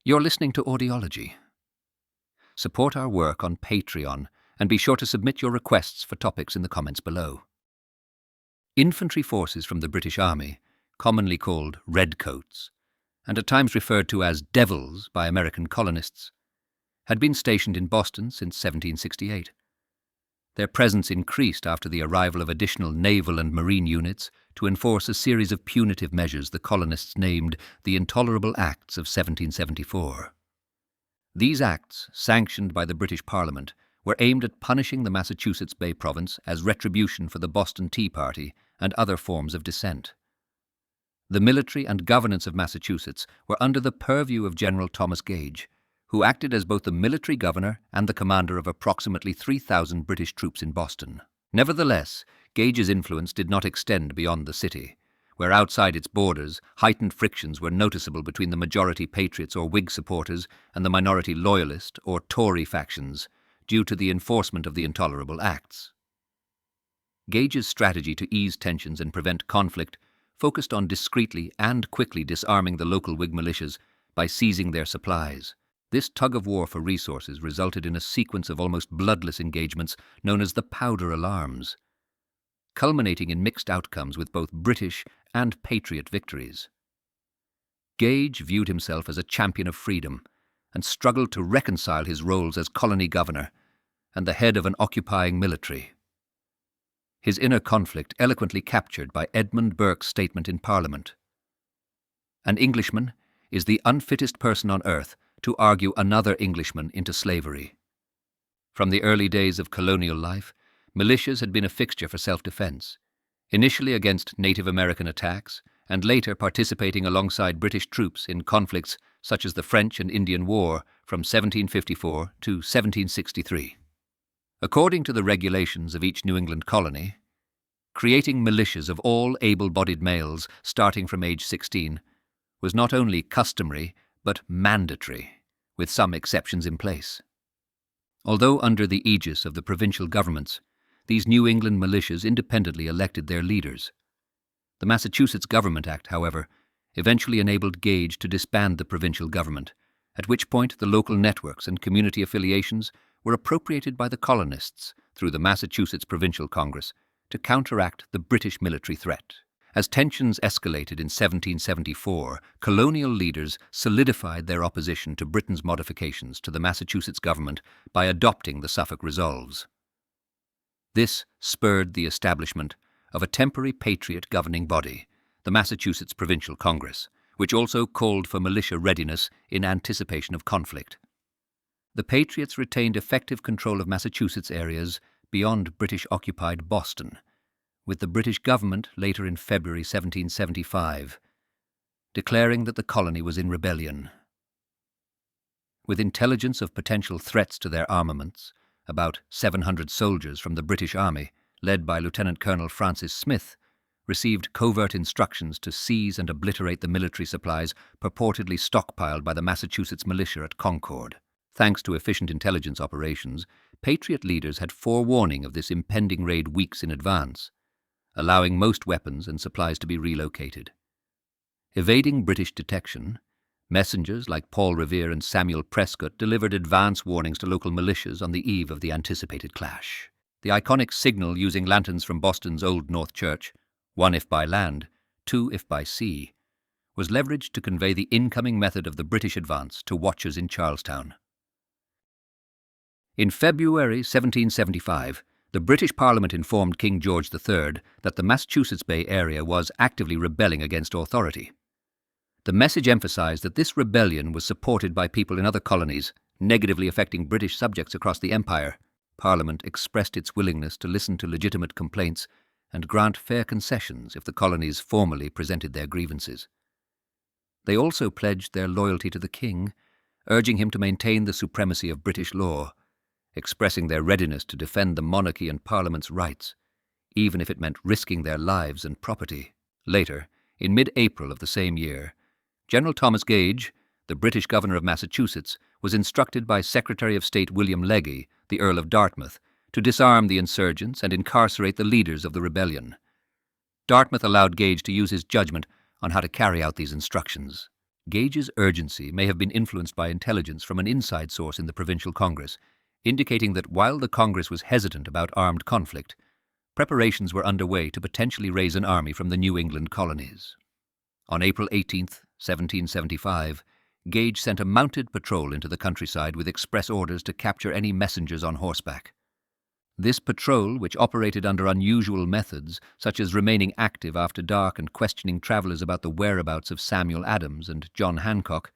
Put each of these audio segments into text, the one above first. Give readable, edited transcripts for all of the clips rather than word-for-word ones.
You're listening to Audiology. Support our work on Patreon and be sure to submit your requests for topics in the comments below. Infantry forces from the British Army, commonly called Redcoats, and at times referred to as Devils by American colonists, had been stationed in Boston since 1768. Their presence increased after the arrival of additional naval and marine units to enforce a series of punitive measures the colonists named the Intolerable Acts of 1774. These acts, sanctioned by the British Parliament, were aimed at punishing the Massachusetts Bay Province as retribution for the Boston Tea Party and other forms of dissent. The military and governance of Massachusetts were under the purview of General Thomas Gage, who acted as both the military governor and the commander of approximately 3,000 British troops in Boston. Nevertheless, Gage's influence did not extend beyond the city, where outside its borders, heightened frictions were noticeable between the majority Patriots or Whig supporters and the minority Loyalist or Tory factions, due to the enforcement of the Intolerable Acts. Gage's strategy to ease tensions and prevent conflict focused on discreetly and quickly disarming the local Whig militias by seizing their supplies. This tug-of-war for resources resulted in a sequence of almost bloodless engagements known as the Powder Alarms, culminating in mixed outcomes with both British and Patriot victories. Gage viewed himself as a champion of freedom and struggled to reconcile his roles as colony governor and the head of an occupying military. His inner conflict eloquently captured by Edmund Burke's statement in Parliament. An Englishman is the unfittest person on earth to argue another Englishman into slavery. From the early days of colonial life, militias had been a fixture for self-defense, initially against Native American attacks, and later participating alongside British troops in conflicts such as the French and Indian War from 1754 to 1763. According to the regulations of each New England colony, creating militias of all able-bodied males starting from age 16 was not only customary but mandatory, with some exceptions in place. Although under the aegis of the provincial governments, these New England militias independently elected their leaders. The Massachusetts Government Act, however, eventually enabled Gage to disband the provincial government, at which point the local networks and community affiliations were appropriated by the colonists through the Massachusetts Provincial Congress to counteract the British military threat. As tensions escalated in 1774, colonial leaders solidified their opposition to Britain's modifications to the Massachusetts government by adopting the Suffolk Resolves. This spurred the establishment of a temporary patriot governing body, the Massachusetts Provincial Congress, which also called for militia readiness in anticipation of conflict. The Patriots retained effective control of Massachusetts areas beyond British-occupied Boston, with the British government later in February 1775, declaring that the colony was in rebellion. With intelligence of potential threats to their armaments, about 700 soldiers from the British Army, led by Lieutenant Colonel Francis Smith, received covert instructions to seize and obliterate the military supplies purportedly stockpiled by the Massachusetts militia at Concord. Thanks to efficient intelligence operations, Patriot leaders had forewarning of this impending raid weeks in advance, allowing most weapons and supplies to be relocated. Evading British detection, messengers like Paul Revere and Samuel Prescott delivered advance warnings to local militias on the eve of the anticipated clash. The iconic signal using lanterns from Boston's Old North Church, 1 if by land, 2 if by sea, was leveraged to convey the incoming method of the British advance to watchers in Charlestown. In February 1775, the British Parliament informed King George III that the Massachusetts Bay area was actively rebelling against authority. The message emphasized that this rebellion was supported by people in other colonies, negatively affecting British subjects across the empire. Parliament expressed its willingness to listen to legitimate complaints and grant fair concessions if the colonies formally presented their grievances. They also pledged their loyalty to the king, urging him to maintain the supremacy of British law, expressing their readiness to defend the monarchy and Parliament's rights, even if it meant risking their lives and property. Later, in mid-April of the same year, General Thomas Gage, the British governor of Massachusetts, was instructed by Secretary of State William Legge, the Earl of Dartmouth, to disarm the insurgents and incarcerate the leaders of the rebellion. Dartmouth allowed Gage to use his judgment on how to carry out these instructions. Gage's urgency may have been influenced by intelligence from an inside source in the provincial Congress, indicating that while the Congress was hesitant about armed conflict, preparations were underway to potentially raise an army from the New England colonies. On April 18, 1775, Gage sent a mounted patrol into the countryside with express orders to capture any messengers on horseback. This patrol, which operated under unusual methods, such as remaining active after dark and questioning travelers about the whereabouts of Samuel Adams and John Hancock,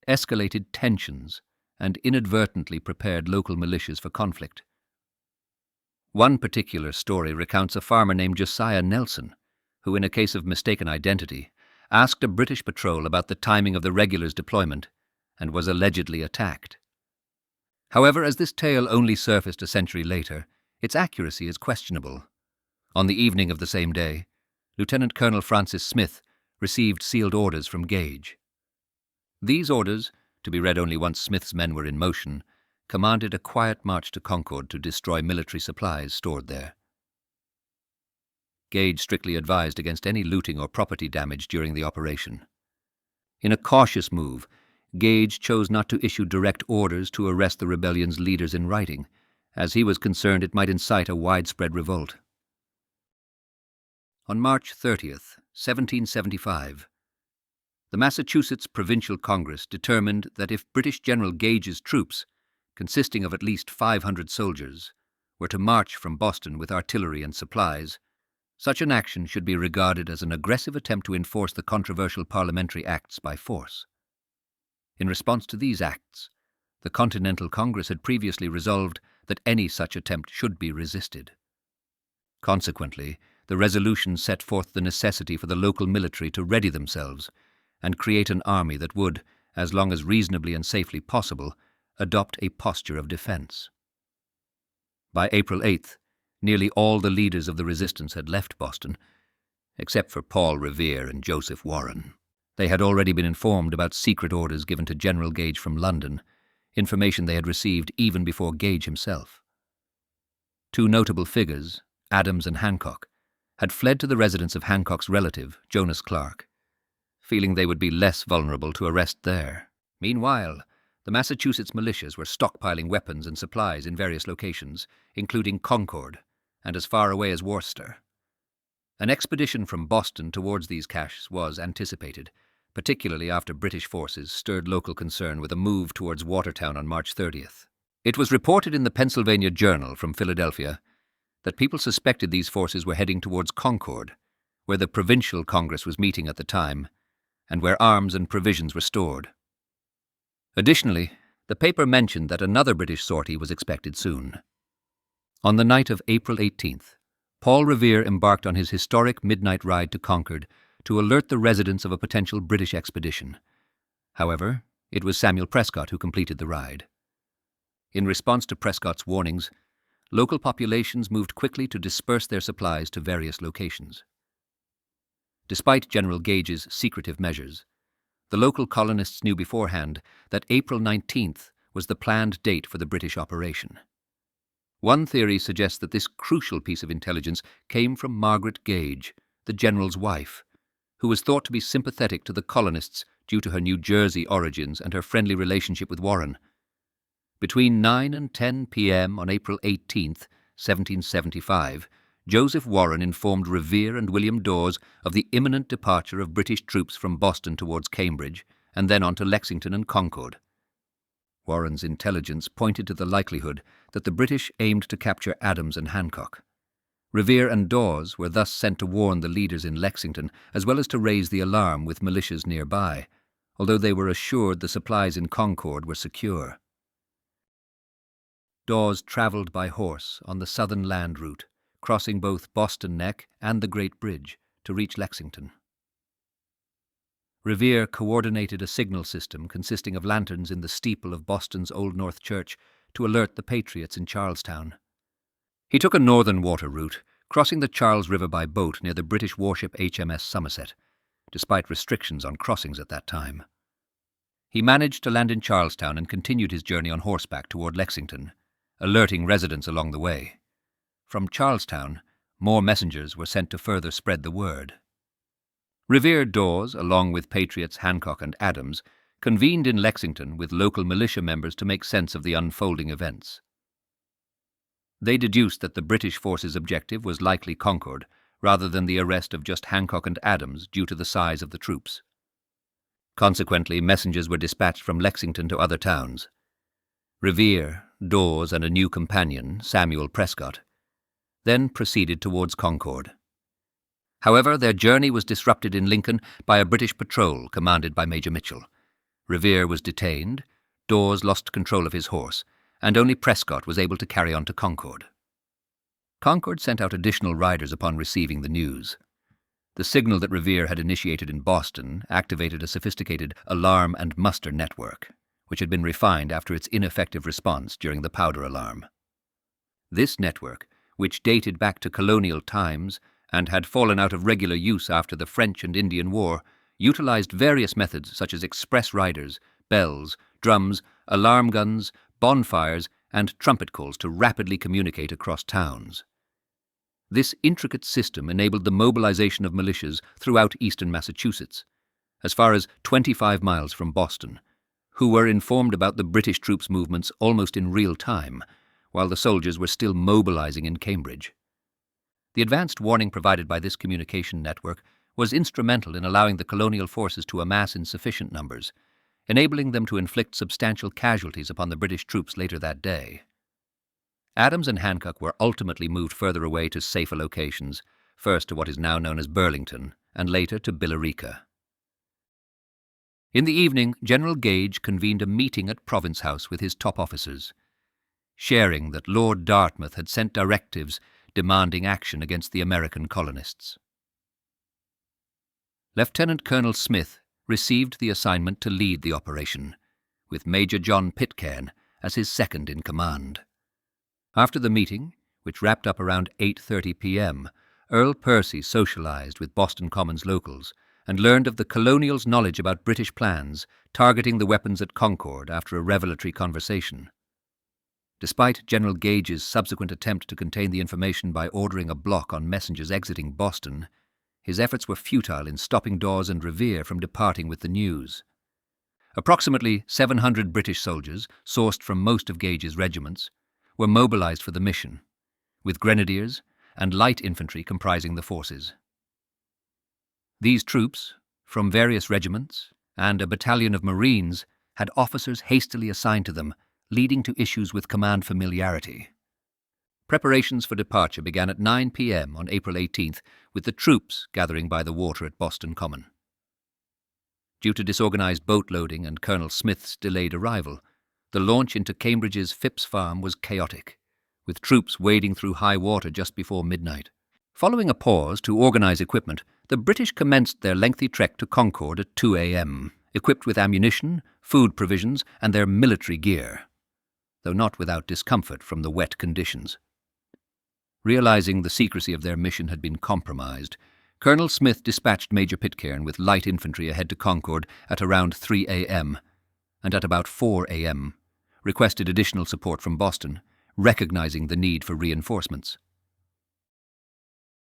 escalated tensions and inadvertently prepared local militias for conflict. One particular story recounts a farmer named Josiah Nelson, who, in a case of mistaken identity, asked a British patrol about the timing of the regulars' deployment and was allegedly attacked. However, as this tale only surfaced a century later, its accuracy is questionable. On the evening of the same day, Lieutenant Colonel Francis Smith received sealed orders from Gage. These orders, to be read only once Smith's men were in motion, commanded a quiet march to Concord to destroy military supplies stored there. Gage strictly advised against any looting or property damage during the operation. In a cautious move, Gage chose not to issue direct orders to arrest the rebellion's leaders in writing, as he was concerned it might incite a widespread revolt. On March 30th, 1775, the Massachusetts Provincial Congress determined that if British General Gage's troops, consisting of at least 500 soldiers, were to march from Boston with artillery and supplies, such an action should be regarded as an aggressive attempt to enforce the controversial parliamentary acts by force. In response to these acts, the Continental Congress had previously resolved that any such attempt should be resisted. Consequently, the resolution set forth the necessity for the local military to ready themselves and create an army that would, as long as reasonably and safely possible, adopt a posture of defense. By April 8th, nearly all the leaders of the resistance had left Boston, except for Paul Revere and Joseph Warren. They had already been informed about secret orders given to General Gage from London, information they had received even before Gage himself. Two notable figures, Adams and Hancock, had fled to the residence of Hancock's relative, Jonas Clark, feeling they would be less vulnerable to arrest there. Meanwhile, the Massachusetts militias were stockpiling weapons and supplies in various locations, including Concord and as far away as Worcester. An expedition from Boston towards these caches was anticipated, particularly after British forces stirred local concern with a move towards Watertown on March 30th. It was reported in the Pennsylvania Journal from Philadelphia that people suspected these forces were heading towards Concord, where the Provincial Congress was meeting at the time, and where arms and provisions were stored. Additionally, the paper mentioned that another British sortie was expected soon. On the night of April 18th, Paul Revere embarked on his historic midnight ride to Concord to alert the residents of a potential British expedition. However, it was Samuel Prescott who completed the ride. In response to Prescott's warnings, local populations moved quickly to disperse their supplies to various locations. Despite General Gage's secretive measures, the local colonists knew beforehand that April 19th was the planned date for the British operation. One theory suggests that this crucial piece of intelligence came from Margaret Gage, the general's wife, who was thought to be sympathetic to the colonists due to her New Jersey origins and her friendly relationship with Warren. Between 9 and 10 p.m. on April 18th, 1775, Joseph Warren informed Revere and William Dawes of the imminent departure of British troops from Boston towards Cambridge and then on to Lexington and Concord. Warren's intelligence pointed to the likelihood that the British aimed to capture Adams and Hancock. Revere and Dawes were thus sent to warn the leaders in Lexington, as well as to raise the alarm with militias nearby, although they were assured the supplies in Concord were secure. Dawes travelled by horse on the southern land route, crossing both Boston Neck and the Great Bridge to reach Lexington. Revere coordinated a signal system consisting of lanterns in the steeple of Boston's Old North Church to alert the Patriots in Charlestown. He took a northern water route, crossing the Charles River by boat near the British warship HMS Somerset, despite restrictions on crossings at that time. He managed to land in Charlestown and continued his journey on horseback toward Lexington, alerting residents along the way. From Charlestown, more messengers were sent to further spread the word. Revere Dawes, along with patriots Hancock and Adams, convened in Lexington with local militia members to make sense of the unfolding events. They deduced that the British forces' objective was likely Concord, rather than the arrest of just Hancock and Adams due to the size of the troops. Consequently, messengers were dispatched from Lexington to other towns. Revere, Dawes, and a new companion, Samuel Prescott, then proceeded towards Concord. However, their journey was disrupted in Lincoln by a British patrol commanded by Major Mitchell. Revere was detained, Dawes lost control of his horse, and only Prescott was able to carry on to Concord. Concord sent out additional riders upon receiving the news. The signal that Revere had initiated in Boston activated a sophisticated alarm and muster network, which had been refined after its ineffective response during the powder alarm. This network, which dated back to colonial times and had fallen out of regular use after the French and Indian War, utilized various methods such as express riders, bells, drums, alarm guns, bonfires, and trumpet calls to rapidly communicate across towns. This intricate system enabled the mobilization of militias throughout eastern Massachusetts, as far as 25 miles from Boston, who were informed about the British troops' movements almost in real time, while the soldiers were still mobilizing in Cambridge. The advanced warning provided by this communication network was instrumental in allowing the colonial forces to amass in sufficient numbers, enabling them to inflict substantial casualties upon the British troops later that day. Adams and Hancock were ultimately moved further away to safer locations, first to what is now known as Burlington, and later to Billerica. In the evening, General Gage convened a meeting at Province House with his top officers, sharing that Lord Dartmouth had sent directives demanding action against the American colonists. Lieutenant Colonel Smith received the assignment to lead the operation, with Major John Pitcairn as his second in command. After the meeting, which wrapped up around 8:30 p.m., Earl Percy socialized with Boston Commons locals and learned of the colonials' knowledge about British plans targeting the weapons at Concord after a revelatory conversation. Despite General Gage's subsequent attempt to contain the information by ordering a block on messengers exiting Boston, his efforts were futile in stopping Dawes and Revere from departing with the news. Approximately 700 British soldiers, sourced from most of Gage's regiments, were mobilized for the mission, with grenadiers and light infantry comprising the forces. These troops, from various regiments and a battalion of Marines, had officers hastily assigned to them, leading to issues with command familiarity. Preparations for departure began at 9 p.m. on April 18th, with the troops gathering by the water at Boston Common. Due to disorganized boat loading and Colonel Smith's delayed arrival, the launch into Cambridge's Phipps Farm was chaotic, with troops wading through high water just before midnight. Following a pause to organize equipment, the British commenced their lengthy trek to Concord at 2 a.m., equipped with ammunition, food provisions, and their military gear, though not without discomfort from the wet conditions. Realizing the secrecy of their mission had been compromised, Colonel Smith dispatched Major Pitcairn with light infantry ahead to Concord at around 3 a.m., and at about 4 a.m. requested additional support from Boston, recognizing the need for reinforcements.